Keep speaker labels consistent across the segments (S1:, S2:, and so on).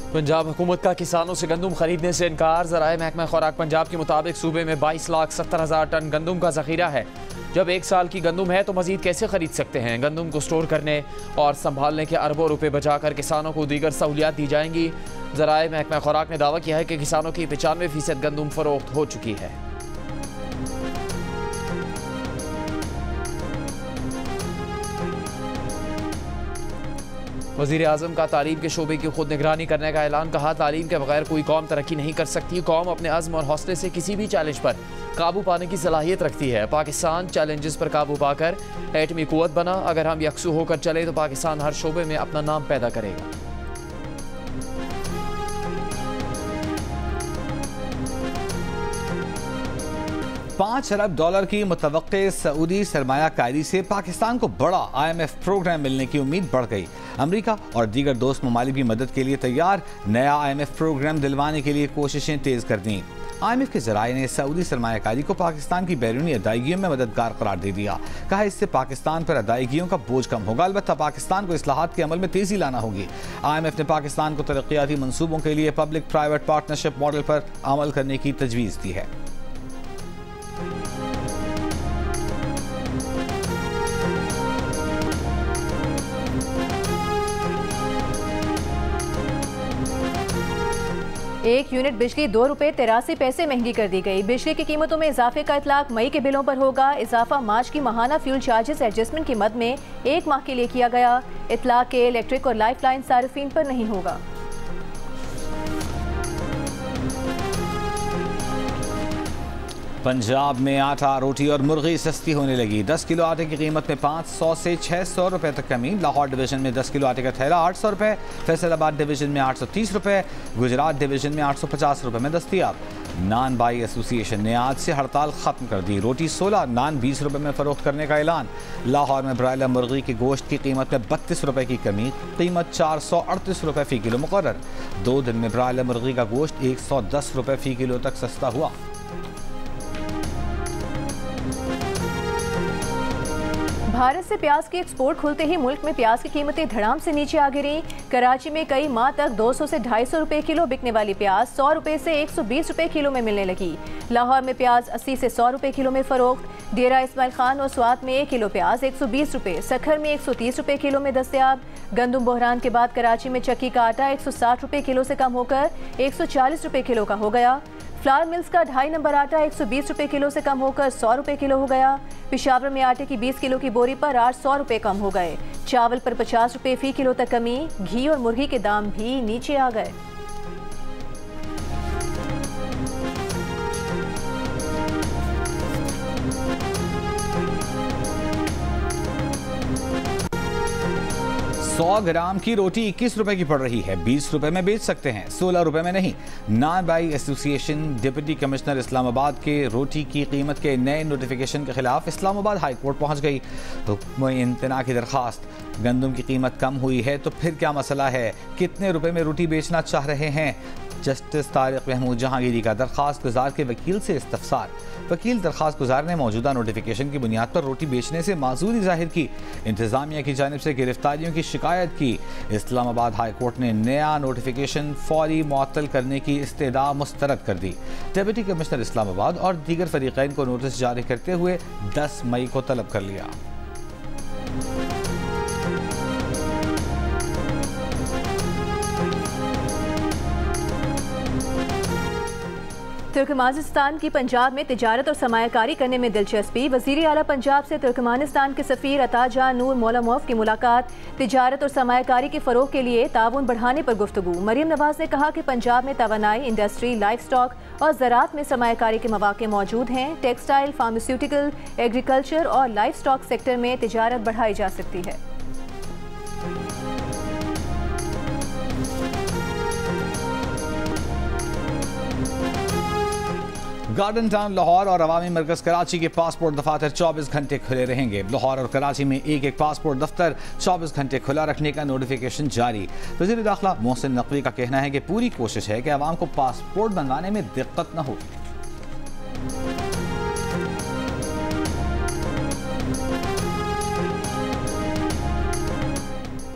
S1: पंजाब हुकूमत का किसानों से गंदम खरीदने से इनकार। ज़राए महकमा खुराक पंजाब के मुताबिक सूबे में 22,70,000 टन गंदम का ज़ख़ीरा है। जब 1 साल की गंदम है तो मज़ीद कैसे ख़रीद सकते हैं। गंदम को स्टोर करने और संभालने के अरबों रुपए बचाकर किसानों को दीगर सहूलियात दी जाएंगी। ज़राए महकमा खुराक ने दावा किया है कि किसानों की 95% गंदम फ़रोख्त हो चुकी है। वज़ीर आज़म का तालीम के शोबे की खुद निगरानी करने का ऐलान। कहा, तालीम के बगैर कोई कौम तरक्की नहीं कर सकती। कौम अपने अज़्म और हौसले से किसी भी चैलेंज पर काबू पाने की सलाहियत रखती है। पाकिस्तान चैलेंजेस पर काबू पाकर एटमी कुव्वत बना। अगर हम यकसू होकर चले तो पाकिस्तान हर शोबे में अपना नाम पैदा करेगा।
S2: $5 अरब की मुतवक्के सऊदी सरमायाकारी से पाकिस्तान को बड़ा IMF प्रोग्राम मिलने की उम्मीद बढ़ गई। अमेरिका और दीगर दोस्त ममालिक भी मदद के लिए तैयार। नया IMF प्रोग्राम दिलवाने के लिए कोशिशें तेज कर दी। IMF के जराये ने सऊदी सरमायाकारी को पाकिस्तान की बैरूनी अदायगियों में मददगार करार दे दिया। कहा, इससे पाकिस्तान पर अदायगियों का बोझ कम होगा। अलबत्ता पाकिस्तान को इस्लाहात के अमल में तेजी लाना होगी। IMF ने पाकिस्तान को तरक्याती मंसूबों के लिए पब्लिक प्राइवेट पार्टनरशिप मॉडल पर अमल करने की तजवीज़ दी है।
S3: एक यूनिट बिजली ₹2.83 महंगी कर दी गई। बिजली की कीमतों में इजाफे का इतलाक मई के बिलों पर होगा। इजाफा मार्च की माहाना फ्यूल चार्जेस एडजस्टमेंट की मद में 1 माह के लिए किया गया। इतलाक के इलेक्ट्रिक और लाइफ लाइन सार्फिन पर नहीं होगा।
S2: पंजाब में आटा, रोटी और मुर्गी सस्ती होने लगी। 10 किलो आटे की कीमत में 500 से 600 रुपए तक कमी। लाहौर डिवीजन में 10 किलो आटे का थैला 800 रुपए, फैसलाबाद डिवीजन में 830 रुपए, गुजरात डिवीजन में 850 रुपए में दस्तियाब। नान बाई एसोसिएशन ने आज से हड़ताल खत्म कर दी। रोटी 16, नान 20 रुपए में फरोख्त करने का ऐलान। लाहौर में ब्रायलर मुर्गी की गोश्त की कीमत में 32 रुपए की कमी। कीमत 438 रुपए फी किलो मुकर्रर। 2 दिन में ब्रायलर मुर्गी का गोश्त 110 रुपए फी किलो तक सस्ता हुआ।
S3: भारत से प्याज की एक्सपोर्ट खुलते ही मुल्क में प्याज की कीमतें धड़ाम से नीचे आ गिरी। कराची में कई माह तक 200 से 250 रुपए किलो बिकने वाली प्याज 100 रुपए से 120 रुपए किलो में मिलने लगी। लाहौर में प्याज 80 से 100 रुपए किलो में फरोख्त। डेरा इस्माइल खान और स्वात में 1 किलो प्याज 120 रुपए, सखर में 130 रुपए किलो में दस्तयाब। गंदम बहरान के बाद कराची में चक्की का आटा 160 रुपए किलो से कम होकर 140 रुपए किलो का हो गया। फ्लावर मिल्स का 2.5 नंबर आटा 120 रुपए किलो से कम होकर 100 रुपए किलो हो गया। पेशावर में आटे की 20 किलो की बोरी पर 800 रुपए कम हो गए। चावल पर 50 रुपए फी किलो तक कमी। घी और मुर्गी के दाम भी नीचे आ गए।
S2: $100 ग्राम की रोटी 21 रुपए की पड़ रही है। 20 रुपए में बेच सकते हैं, 16 रुपए में नहीं। नान बाई एसोसिएशन डिप्टी कमिश्नर इस्लामाबाद के रोटी की कीमत के नए नोटिफिकेशन के खिलाफ इस्लामाबाद हाई कोर्ट पहुंच गई। हुक्म इम्तना की दरखास्त। गंदम की कीमत कम हुई है तो फिर क्या मसला है, कितने रुपए में रोटी बेचना चाह रहे हैं। जस्टिस तारिक महमूद जहांगीरी का दरखास्त गुजार के वकील से इस्तफसार। वकील दरखास्त गुजार ने मौजूदा नोटिफिकेशन की बुनियाद पर रोटी बेचने से माजूरी जाहिर की। इंतजामिया की जानिब से गिरफ्तारियों की शिकायत की। इस्लामाबाद हाई कोर्ट ने नया नोटिफिकेशन फौरी मुअत्तल करने की इस्तदा मुस्तरद कर दी। डिप्टी कमिश्नर इस्लामाबाद और दीगर फरीकैन को नोटिस जारी करते हुए 10 मई को तलब कर लिया।
S3: तुर्कमानिस्तान की पंजाब में तिजारत और सरमायाकारी करने में दिलचस्पी। वज़ीर आला पंजाब से तुर्कमानिस्तान के सफ़ीर अताजा नूर मौलामोफ की मुलाकात। तिजारत और सरमायाकारी के फ़रोग़ के लिए ताउन बढ़ाने पर गुफ्तगू। मरियम नवाज़ ने कहा कि पंजाब में तवानाई, इंडस्ट्री, लाइफ स्टॉक और ज़राअत में सरमायाकारी के मौक़े मौजूद हैं। टेक्सटाइल, फार्मास्यूटिकल, एग्रीकल्चर और लाइफ स्टॉक सेक्टर में तिजारत बढ़ाई जा सकती है।
S2: गार्डन टाउन लाहौर और अवामी मरकज़ कराची के पासपोर्ट दफातर 24 घंटे खुले रहेंगे। लाहौर और कराची में एक पासपोर्ट दफ्तर 24 घंटे खुला रखने का नोटिफिकेशन जारी। वज़ीर दाखिला मोहसिन नकवी का कहना है कि पूरी कोशिश है कि आवाम को पासपोर्ट बनवाने में दिक्कत न हो।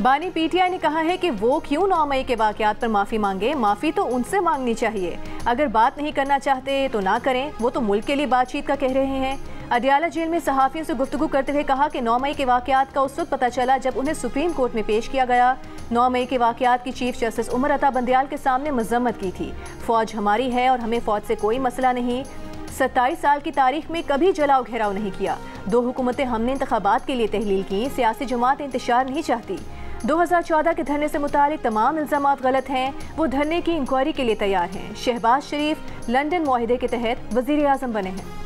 S3: बानी पीटीआई ने कहा है कि वो क्यों 9 मई के वाकयात पर माफ़ी मांगे। माफ़ी तो उनसे मांगनी चाहिए। अगर बात नहीं करना चाहते तो ना करें। वो तो मुल्क के लिए बातचीत का कह रहे हैं। अडियाला जेल में सहाफ़ियों से गुफ्तगू करते हुए कहा कि 9 मई के वाकयात का उस वक्त पता चला जब उन्हें सुप्रीम कोर्ट में पेश किया गया। 9 मई के वाकयात की चीफ जस्टिस उमर अता बंदयाल के सामने मजम्मत की थी। फ़ौज हमारी है और हमें फ़ौज से कोई मसला नहीं। 27 साल की तारीख में कभी जलाओ घेराव नहीं किया। 2 हुकूमतें हमने इंतखाबात के लिए तहलील की। सियासी जमात इंतशार नहीं चाहती। 2014 के धरने से मुतालिक तमाम इल्ज़ामात गलत हैं। वो धरने की इंक्वायरी के लिए तैयार हैं। शहबाज शरीफ लंदन मुआहिदे के तहत वज़ीर आज़म बने हैं।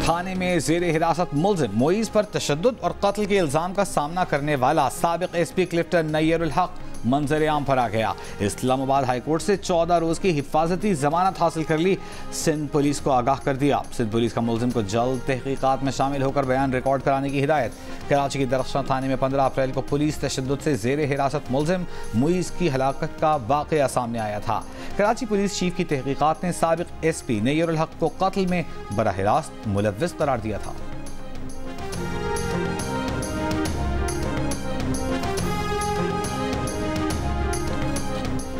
S2: थाने में ज़ेर हिरासत मुल्ज़िम मुईज़ पर तशद्दुद और कत्ल के इल्ज़ाम का सामना करने वाला साबिक़ एसपी क्लिफ्टन नैयरुल हक मंजर आम पर आ गया। इस्लामाबाद हाई कोर्ट से 14 रोज़ की हिफाजती जमानत हासिल कर ली। सिंध पुलिस को आगाह कर दिया। सिंध पुलिस का मुल्ज़िम को जल्द तहकीकात में शामिल होकर बयान रिकॉर्ड कराने की हिदायत। कराची की दरख्शां थाने में 15 अप्रैल को पुलिस तशद्दुद से ज़ेर हिरासत मुल्ज़िम मुईज़ की हलाकत का वाक़या सामने आया था। कराची पुलिस चीफ की तहकीकात ने साबिक़ एसपी नैयरुल हक को कत्ल में बराह रास्त मुलव्विस करार दिया था।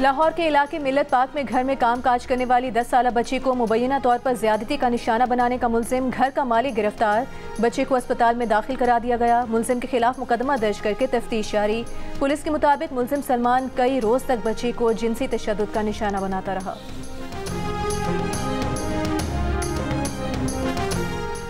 S3: लाहौर के इलाके मिलत पार्क में घर में काम काज करने वाली 10 साला बच्ची को मुबैना तौर पर ज्यादती का निशाना बनाने का मुल्जिम घर का मालिक गिरफ्तार। बच्चे को अस्पताल में दाखिल करा दिया गया। मुल्जिम के खिलाफ मुकदमा दर्ज करके तफ्तीश जारी। पुलिस के मुताबिक मुल्जिम सलमान कई रोज तक बच्ची को जिनसी तशद्दुद का निशाना बनाता रहा।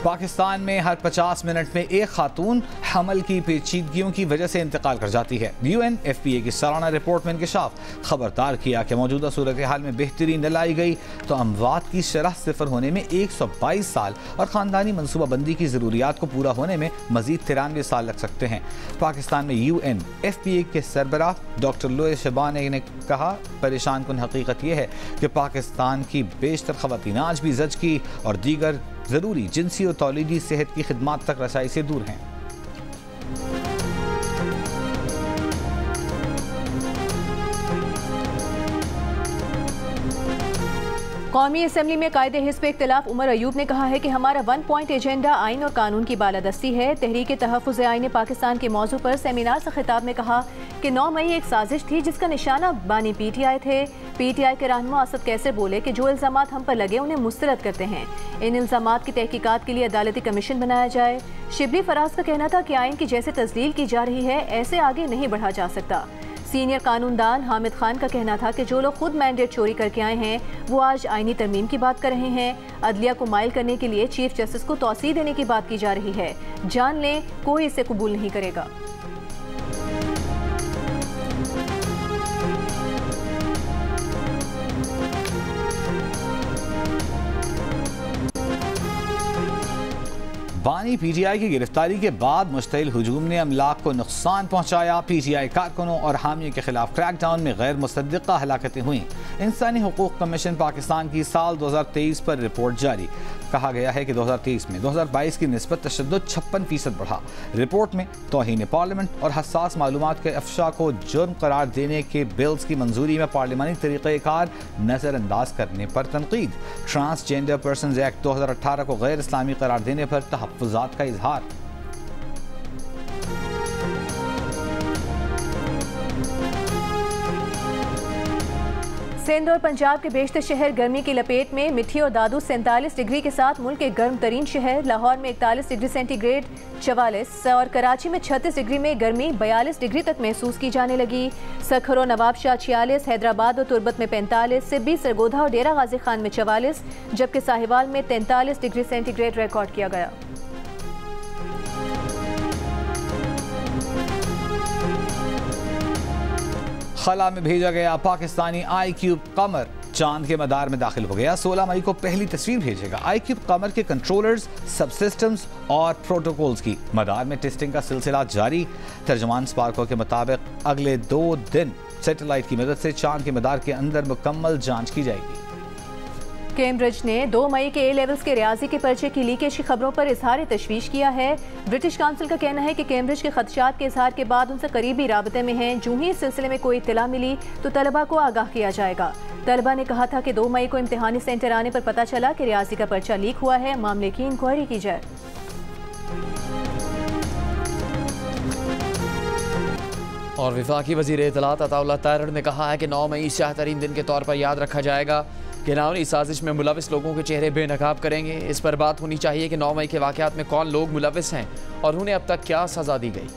S2: पाकिस्तान में हर 50 मिनट में एक खातून हमल की पेचीदगियों की वजह से इंतकाल कर जाती है। UNFPA की सालाना रिपोर्ट में इंकशाफ खबरदार किया कि मौजूदा सूरत हाल में बेहतरी न लाई गई तो अमवात की शरह सिफर होने में 122 साल और ख़ानदानी मनसूबाबंदी की ज़रूरियात को पूरा होने में मजीद 93 साल लग सकते हैं। पाकिस्तान में UNFPA के सरबराह डॉक्टर लोए शबाने ने कहा, परेशान कुन हकीकत यह है कि पाकिस्तान की बेशतर ख़वातीन आज भी ज़च और दीगर ज़रूरी जिनसी और तौलीदी सेहत की खिदमात तक रसाई से दूर हैं।
S3: कौमी असम्बली में कायदे हिज़्ब इख्तिलाफ उमर अयूब ने कहा है कि हमारा 1 पॉइंट एजेंडा आइन और कानून की बालादस्ती है। तहरीक तहफ़्फ़ुज़ आइन ने पाकिस्तान के मौजू पर सेमिनार से खिताब में कहा कि 9 मई एक साजिश थी जिसका निशाना बानी PTI थे। PTI के रहनुमा असद कैसर बोले कि जो इल्ज़ामात हम पर लगे उन्हें मुस्तरद करते हैं। इन इल्ज़ामात की तहकीकात के लिए अदालती कमीशन बनाया जाए। शिबली फराज का कहना था कि आइन की जैसे तस्दील की जा रही है ऐसे आगे नहीं बढ़ा जा सकता। सीनियर कानूनदान हामिद खान का कहना था कि जो लोग खुद मैंडेट चोरी करके आए हैं वो आज आईनी तरमीम की बात कर रहे हैं। अदलिया को माइल करने के लिए चीफ जस्टिस को तौसीह देने की बात की जा रही है। जान लें, कोई इसे कबूल नहीं करेगा।
S2: बानी PTI की गिरफ्तारी के बाद मुश्तइल हुजूम ने अमलाक को नुकसान पहुँचाया। PTI कारकुनों और हामियों के खिलाफ क्रैकडाउन में गैर मुसद्दिक़ा हलाकतें हुई। इंसानी हुकूक कमीशन पाकिस्तान की साल 2023 पर रिपोर्ट जारी। कहा गया है कि 2023 में 2022 की निस्बत तशद्दुद 56% बढ़ा। रिपोर्ट में तौहीन पार्लियामेंट और हसास मालूमात के अफशा को जुर्म करार देने के बिल्स की मंजूरी में पार्लिमानी तरीक़ेकार नज़रअंदाज करने पर तनकीद। ट्रांसजेंडर पर्सनस एक्ट 2018 को गैर इस्लामी करार देने पर तहफ़्फ़ुज़ात का इजहार।
S3: सिंध और पंजाब के बेशतर शहर गर्मी की लपेट में। मिठी और दादू 47 डिग्री के साथ मुल्क के गर्म तरीन शहर। लाहौर में 41 डिग्री सेंटीग्रेड 44 और कराची में 36 डिग्री में गर्मी 42 डिग्री तक महसूस की जाने लगी। सखर और नवाबशाह 46, हैदराबाद और तुर्बत में 45, सिब्बी, सरगोधा और डेरा गाजी खान में 44, जबकि साहिवाल में 43 डिग्री सेंटीग्रेड रिकॉर्ड किया गया।
S2: खला में भेजा गया पाकिस्तानी iCube कमर चांद के मदार में दाखिल हो गया। 16 मई को पहली तस्वीर भेजेगा। iCube कमर के कंट्रोलर्स, सबसिस्टम्स और प्रोटोकॉल्स की मदार में टेस्टिंग का सिलसिला जारी। तर्जुमान स्पार्को के मुताबिक अगले 2 दिन सैटेलाइट की मदद से चांद के मदार के अंदर मुकम्मल जांच की जाएगी।
S3: कैम्ब्रिज ने 2 मई के ए लेवल्स के रियाजी के पर्चे की लीकेज की खबरों पर इजहार तशवीश किया है। ब्रिटिश काउंसिल का कहना है कि कैम्ब्रिज के खदशात के इजहार के बाद उनसे करीबी राबते में हैं। जूं ही इस सिलसिले में कोई इत्तला मिली तो तलबा को आगाह किया जाएगा। तलबा ने कहा था कि 2 मई को इम्तिहानी सेंटर आने पर पता चला कि रियाजी का पर्चा लीक हुआ है, मामले की इंक्वायरी की जाए।
S1: और वफाकी वज़ीर इत्तलात अताउल्लाह तारड़ ने कहा है कि 9 मई स्याह तरीन दिन के तौर पर याद रखा जाएगा। घिनौनी साजिश में मुलविस लोगों के चेहरे बेनकाब करेंगे। इस पर बात होनी चाहिए कि 9 मई के वाक़यात में कौन लोग मुलविस हैं और उन्हें अब तक क्या सज़ा दी गई।